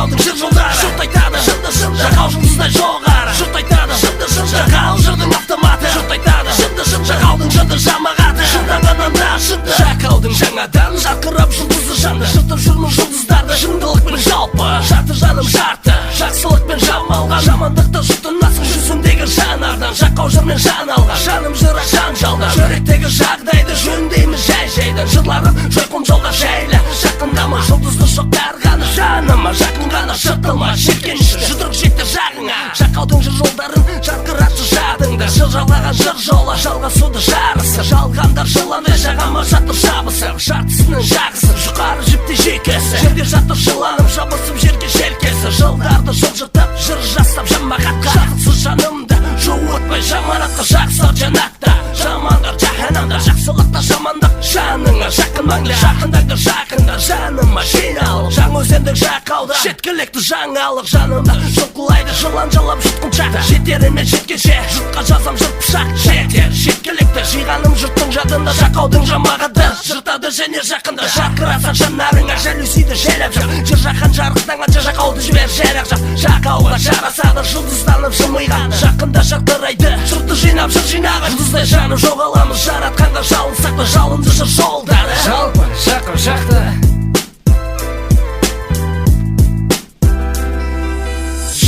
Шақалдың жыр жолдары жұрт айтады шынды шақал жұлдыздай жоғары жұрт айтады шынды шақал жырдың автоматы жұрт айтады шынды шақалдың жырды жамағаты шыңдағаннан да шынды шақалдың жаңадан жарқырап жұлдызы жанды жыртып жүрмін жұлдыздарды шындылықпен жалпы жарты жаным жарты жақсылықпен жамалған жамандықты жұтынасың жүзіндегі жанардан жақау жырмен жан алған жаным жырақ жанжалдан жүректегі жағдайды жөндейміз жай-жайдан жырларым жойқын жолға жайлы жақындама жұлдызды шоқ бәрғаны жаныма жақын ғана жыртылма жеткенше жұдырық жетті жағыңа жақаудың жыр жолдарын жарқыратшы жадыңда жыр жалғаған жыр жолы жалғасуды жарысып жалғандар жыланы жағама жатыр жабысып жартысының жағысып жұқары жіпте жекесі жерде жатыр жыланып жабысып жерге желкесі жылдарды жылжытып жыр жастап жамағатқа жақсыз жанымды жуытпай жаманатқа жақсы жанатта жамандар жаһанамда жақсылықта жамандық жаныңа жақын маңда жақындаңдар жақында жаныма жиналып жаңаөзендік жақауда жеткілікті жаңалық жанымда жұлқылайды жылан жалап жұтқыншақ жетер емес жеткенше жұртқа жазам жұрт пышақ жетер жеткілікті жиғаным жұрттың жадында жақаудың жамағаты жыртады және жақында жарқыраса жанарыңа жалюсиді желеп жүр жыр жаһан жарықтанғанша жақауды жібер жайрақ жақ жақауға жарасады жұлдызданып жымиған жақында жарқырайды жұртты жинап жыр жинаған жұлдыздай жанып жоғаламыз жаратқанға жалынсақ та жалынды жыр жолдары жалпы жақын жақты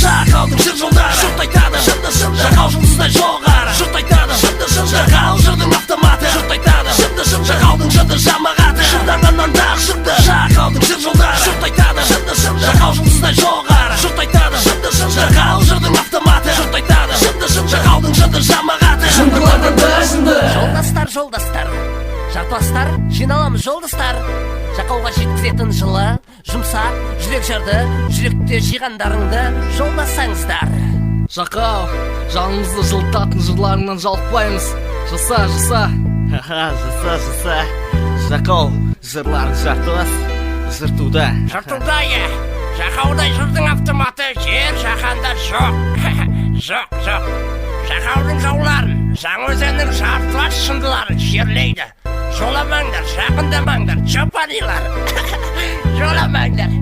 жақаудың жыр жолдары жұрт айтады шынды жақау жұлдыздай жоғары жұрт айтады шынды жақау жырдың автоматы жұрт айтады шынды жақаудың жырды жамағаты шыңдағаннан да шықты жақаудың жыр жолдары жұрт айтады шынды жақау жұлдыздай жоғары жұрт айтады шынды жақау жырдың автоматы жұрт айтады шынды жақаудың жырды жамағаты шындылардан да шынды жолдастар жартастар жиналамыз жолдастар жақауға жеткізетін жылы жұмсақ жүрек жарды жүректе жиғандарыңды жолдасаңыздар Жақау, жанымызды жылытатын жырларыңнан жалықпаймыз. Жаса Жақау, жырларың жартылас жыртуда Жақаудай жырдың автоматы жер жаһанда жоқ жоқ Жақаудың жауларын Жаңаөзеннің жартылас шындылары жерлейді. Жоламаңдар, жақындамаңдар, жапарилар. Жоламаңдар.